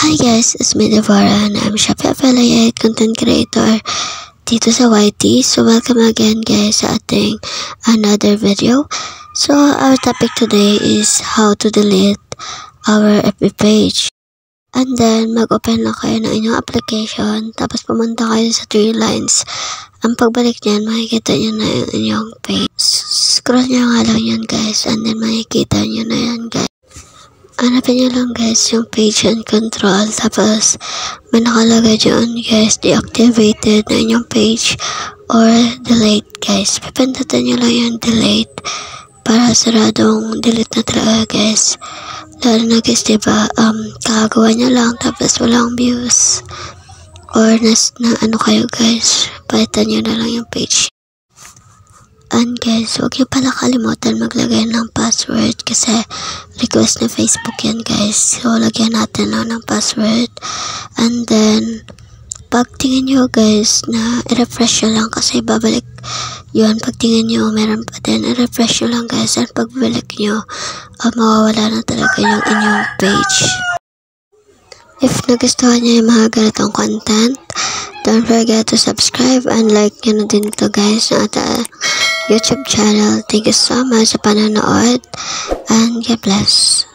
Hi guys, it's me Devora and I'm Shopee Affiliate Content Creator dito sa YT. So welcome again guys sa ating another video. So our topic today is how to delete our FB page. And then mag-open lang kayo ng inyong application, tapos pumunta kayo sa 3 lines. Ang pagbalik niyan, makikita nyo na yung inyong page. Scroll nyo nga lang yan guys, and then makikita nyo na yan guys. Hanapin nyo lang guys yung page and control, tapos may nakalagay dyan guys, deactivated na inyong page or delete guys. Pipindutin nyo lang yung delete para saradong delete na talaga guys. Lalo na guys, diba, kakagawa nyo lang tapos walang views or na ano kayo guys, palitan nyo na lang yung page. And guys, huwag nyo pala kalimutan maglagay ng password kasi request na Facebook yan guys. So, lagyan natin lang ng password. And then, pag tingin nyo guys na i-refresh nyo lang kasi babalik yun. Pag tingin nyo meron pa din, i-refresh nyo lang guys. And pagbalik nyo, mawawala na talaga yung inyong page. If nagustuhan nyo yung mga ganitong content, don't forget to subscribe and like nyo na din ito guys sa ating YouTube channel. Thank you so much sa panonood and God bless.